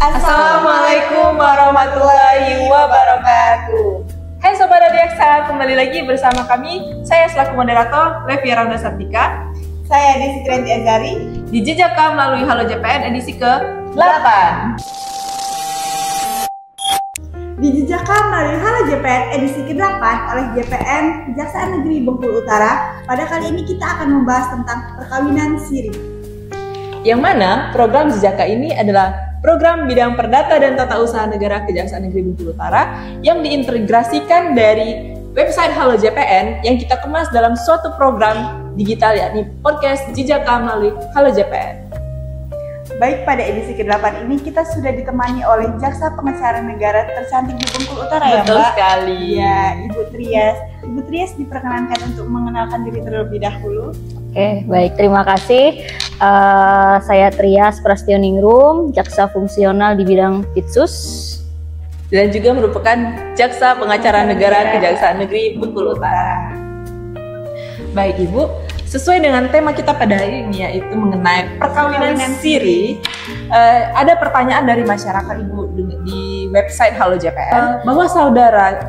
Assalamualaikum warahmatullahi wabarakatuh. Hai Sobat Adiaksa, kembali lagi bersama kami. Saya selaku moderator Levi Randa Sartika. Saya Desi Trianti Azari. Di Jejaka melalui Halo JPN edisi ke-8. Di Jejaka melalui Halo JPN edisi ke-8 oleh JPN Kejaksaan Negeri Bengkulu Utara. Pada kali ini kita akan membahas tentang perkawinan siri. Yang mana program Jejaka ini adalah program bidang perdata dan tata usaha negara Kejaksaan Negeri Bengkulu Utara yang diintegrasikan dari website Halo JPN yang kita kemas dalam suatu program digital yakni podcast Jejaka melalui Halo JPN. Baik, pada edisi ke-8 ini kita sudah ditemani oleh Jaksa Pengacara Negara tercantik di Bengkulu Utara. Betul ya Mbak? Sekali. Ya, Ibu Trias. Ibu Trias diperkenankan untuk mengenalkan diri terlebih dahulu. Oke, baik, terima kasih. Saya Trias Prastioningrum, jaksa fungsional di bidang Pitsus Dan juga merupakan Jaksa Pengacara Negara Kejaksaan Negeri Bengkulu Utara. Baik Ibu, sesuai dengan tema kita pada hari ini yaitu mengenai perkawinan siri, ada pertanyaan dari masyarakat Ibu di website Halo JPN bahwa saudara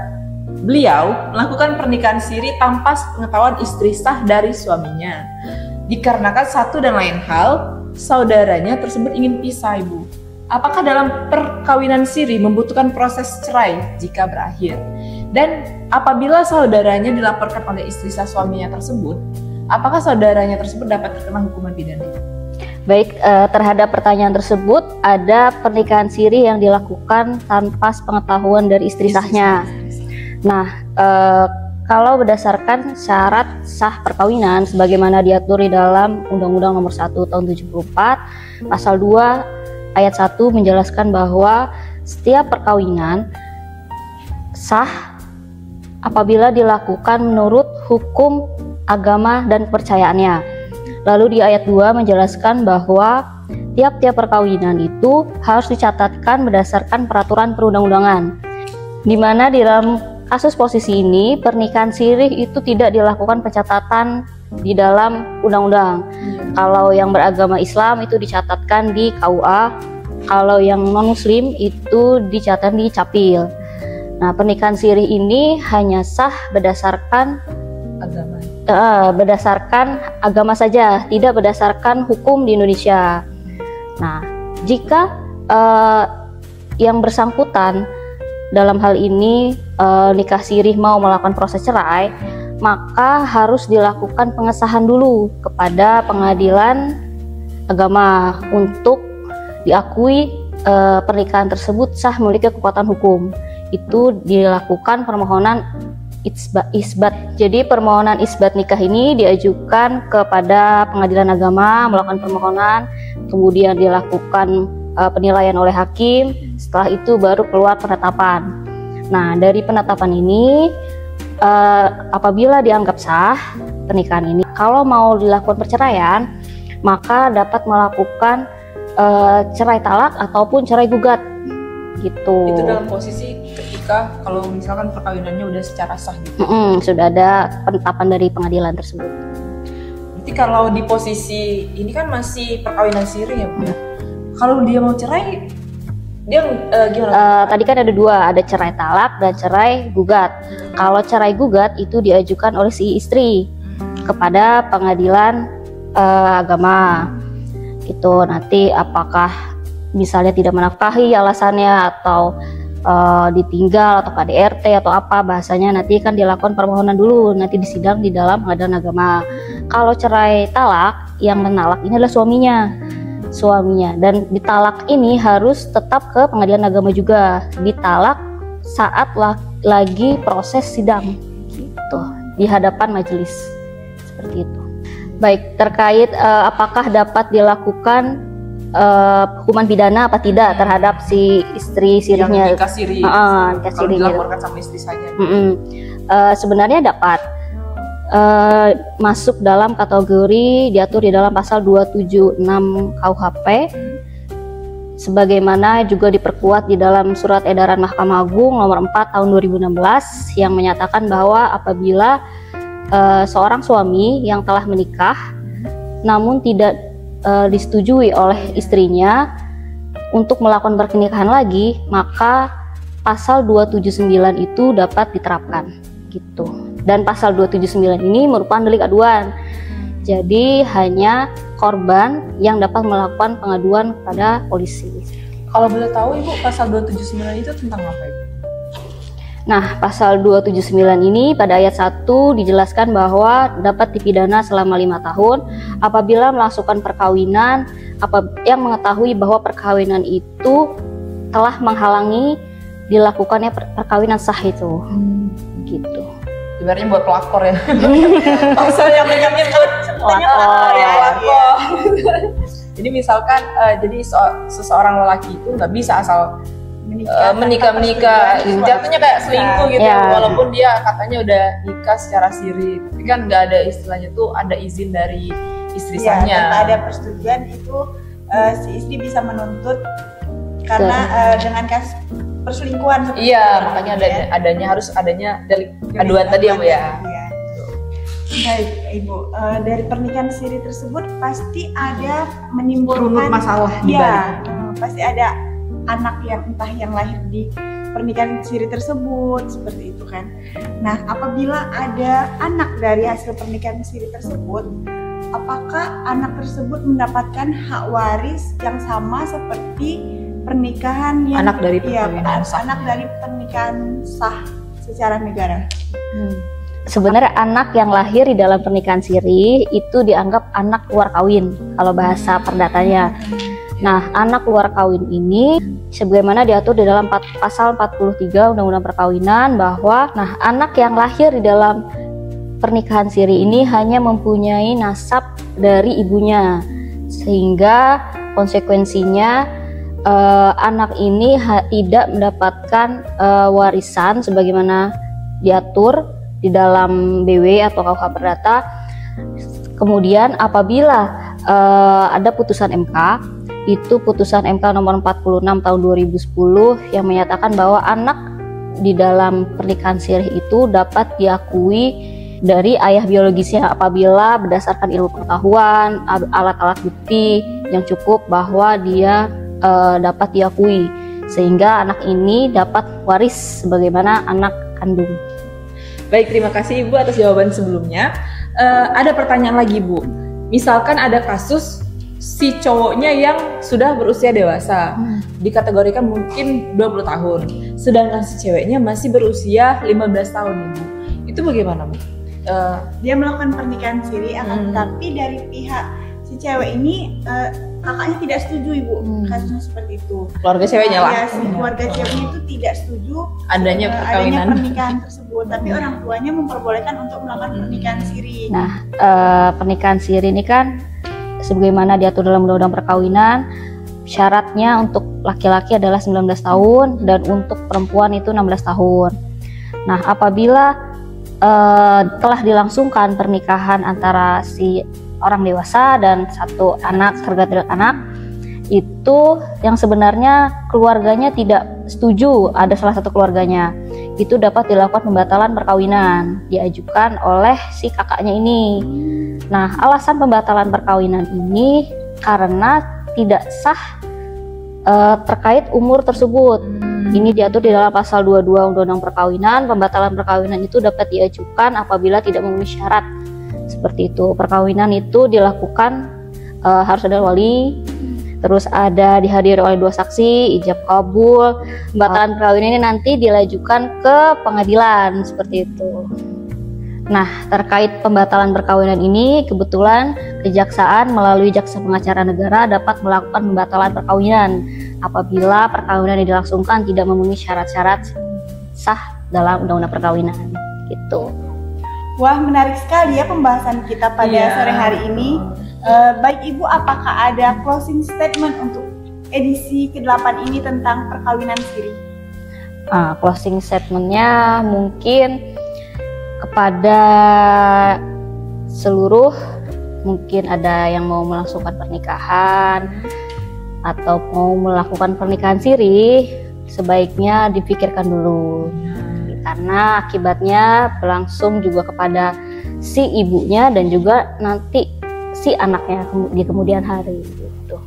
beliau melakukan pernikahan siri tanpa pengetahuan istri sah dari suaminya. Dikarenakan satu dan lain hal, saudaranya tersebut ingin pisah, Ibu. Apakah dalam perkawinan siri membutuhkan proses cerai jika berakhir? Dan apabila saudaranya dilaporkan oleh istri sah suaminya tersebut, apakah saudaranya tersebut dapat terkena hukuman pidana? Baik, terhadap pertanyaan tersebut, ada pernikahan siri yang dilakukan tanpa pengetahuan dari istri sahnya. Nah, kalau berdasarkan syarat sah perkawinan sebagaimana diatur di dalam Undang-Undang Nomor 1 Tahun 74, Pasal 2 Ayat 1 menjelaskan bahwa setiap perkawinan sah apabila dilakukan menurut hukum agama dan kepercayaannya. Lalu di ayat 2 menjelaskan bahwa tiap-tiap perkawinan itu harus dicatatkan berdasarkan peraturan perundang-undangan, di mana di dalam kasus posisi ini, pernikahan siri itu tidak dilakukan pencatatan di dalam undang-undang. Kalau yang beragama Islam itu dicatatkan di KUA, kalau yang non-muslim itu dicatat di Capil. Nah, pernikahan siri ini hanya sah berdasarkan agama saja, tidak berdasarkan hukum di Indonesia. Nah, jika yang bersangkutan dalam hal ini nikah sirih mau melakukan proses cerai, maka harus dilakukan pengesahan dulu kepada pengadilan agama untuk diakui pernikahan tersebut sah memiliki kekuatan hukum. Itu dilakukan permohonan isbat. Jadi permohonan isbat nikah ini diajukan kepada pengadilan agama, melakukan permohonan, kemudian dilakukan penilaian oleh hakim. Setelah itu baru keluar penetapan. Nah, dari penetapan ini apabila dianggap sah pernikahan ini, kalau mau dilakukan perceraian, maka dapat melakukan cerai talak ataupun cerai gugat gitu. Itu dalam posisi ketika kalau misalkan perkawinannya udah secara sah gitu. Sudah ada penetapan dari pengadilan tersebut. Berarti kalau di posisi ini kan masih perkawinan siri ya, Bu. Kalau dia mau cerai, dia gimana? Tadi kan ada dua, ada cerai talak dan cerai gugat. Kalau cerai gugat itu diajukan oleh si istri kepada pengadilan agama. Itu nanti apakah misalnya tidak menafkahi alasannya atau ditinggal atau KDRT atau apa bahasanya, nanti kan dilakukan permohonan dulu, nanti disidang di dalam pengadilan agama. Kalau cerai talak, yang menalak ini adalah suaminya, dan ditalak ini harus tetap ke pengadilan agama juga, ditalak saat lagi proses sidang gitu di hadapan majelis, seperti itu. Baik, terkait apakah dapat dilakukan hukuman pidana apa tidak terhadap si istri sirihnya, nikah siri, kalau dilaporkan sama istri saja. Sebenarnya dapat masuk dalam kategori diatur di dalam pasal 276 KUHP, sebagaimana juga diperkuat di dalam surat edaran Mahkamah Agung nomor 4 tahun 2016 yang menyatakan bahwa apabila seorang suami yang telah menikah namun tidak disetujui oleh istrinya untuk melakukan pernikahan lagi, maka pasal 279 itu dapat diterapkan gitu. Dan pasal 279 ini merupakan delik aduan. Jadi hanya korban yang dapat melakukan pengaduan kepada polisi. Kalau boleh tahu Ibu, pasal 279 itu tentang apa Ibu? Nah, pasal 279 ini pada ayat 1 dijelaskan bahwa dapat dipidana selama 5 tahun apabila melangsungkan perkawinan yang mengetahui bahwa perkawinan itu telah menghalangi dilakukannya perkawinan sah itu. Gitu. Ibaratnya buat pelakor ya. Pasal yang menyebut Pelakor. Jadi misalkan jadi seseorang lelaki itu nggak bisa asal menikah, jatuhnya kayak selingkuh gitu, walaupun dia katanya udah nikah secara siri, tapi kan nggak ada istilahnya tuh ada izin dari istri sahnya. Tanpa ada persetujuan itu si istri bisa menuntut karena dengan kasus perselingkuhan. Iya, makanya harus adanya delik aduan tadi ya Bu ya. Baik Ibu, dari pernikahan siri tersebut pasti ada menimbulkan masalah di balik. Pasti ada anak yang entah yang lahir di pernikahan siri tersebut, seperti itu kan. Nah, apabila ada anak dari hasil pernikahan siri tersebut, apakah anak tersebut mendapatkan hak waris yang sama seperti pernikahan yang anak dari pernikahan sah? Anak dari pernikahan sah secara negara. Sebenarnya anak yang lahir di dalam pernikahan siri itu dianggap anak luar kawin kalau bahasa perdatanya. Nah, anak luar kawin ini sebagaimana diatur di dalam pasal 43 Undang-Undang Perkawinan bahwa anak yang lahir di dalam pernikahan siri ini hanya mempunyai nasab dari ibunya, sehingga konsekuensinya anak ini tidak mendapatkan warisan sebagaimana diatur di dalam BW atau KUH Perdata. Kemudian apabila ada putusan MK, itu putusan MK nomor 46 tahun 2010 yang menyatakan bahwa anak di dalam pernikahan siri itu dapat diakui dari ayah biologisnya apabila berdasarkan ilmu pengetahuan, alat-alat bukti yang cukup bahwa dia dapat diakui, sehingga anak ini dapat waris sebagaimana anak kandung. Baik, terima kasih Ibu atas jawaban sebelumnya. Ada pertanyaan lagi Bu. Misalkan ada kasus si cowoknya yang sudah berusia dewasa, dikategorikan mungkin 20 tahun, sedangkan si ceweknya masih berusia 15 tahun Ibu. Itu bagaimana Bu? Dia melakukan pernikahan siri, tapi dari pihak si cewek ini kakaknya tidak setuju Ibu, kasusnya seperti itu. Keluarga ceweknya lah. Ya, si keluarga ceweknya itu tidak setuju adanya pernikahan tersebut, tapi orang tuanya memperbolehkan untuk melakukan pernikahan siri. Nah, pernikahan siri ini kan sebagaimana diatur dalam Undang-Undang Perkawinan, syaratnya untuk laki-laki adalah 19 tahun dan untuk perempuan itu 16 tahun. Nah, apabila telah dilangsungkan pernikahan antara si orang dewasa dan satu anak serta anak, itu yang sebenarnya keluarganya tidak setuju, ada salah satu keluarganya, itu dapat dilakukan pembatalan perkawinan, diajukan oleh si kakaknya ini. Nah, alasan pembatalan perkawinan ini karena tidak sah terkait umur tersebut. Ini diatur di dalam pasal 22 Undang-Undang Perkawinan. Pembatalan perkawinan itu dapat diajukan apabila tidak memenuhi syarat. Seperti itu. Perkawinan itu dilakukan harus ada wali, terus ada dihadiri oleh 2 saksi, ijab kabul. Pembatalan perkawinan ini nanti dilajukan ke pengadilan, seperti itu. Nah, terkait pembatalan perkawinan ini, kebetulan Kejaksaan melalui Jaksa Pengacara Negara dapat melakukan pembatalan perkawinan apabila perkawinan yang dilangsungkan tidak memenuhi syarat-syarat sah dalam Undang-Undang Perkawinan. Gitu. Wah, menarik sekali ya pembahasan kita pada sore hari ini. Baik Ibu, apakah ada closing statement untuk edisi ke-8 ini tentang perkawinan siri? Closing statementnya mungkin kepada seluruh, mungkin ada yang mau melangsungkan pernikahan atau mau melakukan pernikahan siri, sebaiknya dipikirkan dulu, karena akibatnya berlangsung juga kepada si ibunya dan juga nanti si anaknya di kemudian hari gitu.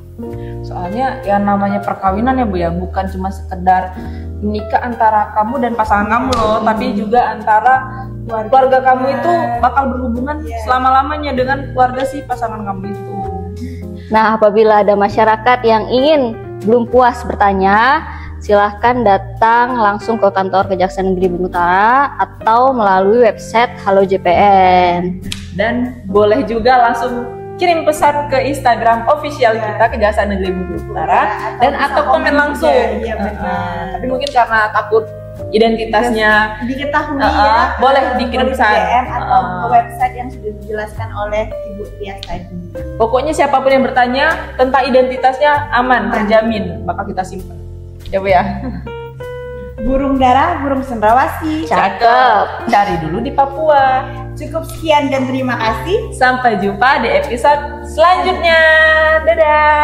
Soalnya ya namanya perkawinan ya Bu ya, bukan cuma sekedar menikah antara kamu dan pasangan kamu loh, tapi juga antara keluarga kamu itu bakal berhubungan selama-lamanya dengan keluarga si pasangan kamu itu. Nah, apabila ada masyarakat yang ingin belum puas bertanya, silahkan datang langsung ke kantor Kejaksaan Negeri Bandung Utara atau melalui website Halo JPN. Dan boleh juga langsung kirim pesan ke Instagram official kita Kejaksaan Negeri Bandung Utara atau komen langsung. Iya benar. Tapi mungkin karena takut identitasnya diketahui boleh dikirim pesan DM atau ke website yang sudah dijelaskan oleh Ibu Tias tadi. Pokoknya siapapun yang bertanya tentang identitasnya aman, terjamin bakal kita simpan. Ya Bu ya. Burung dara, burung cendrawasih. Cakep. Cari dulu di Papua. Cukup sekian dan terima kasih. Sampai jumpa di episode selanjutnya. Dadah.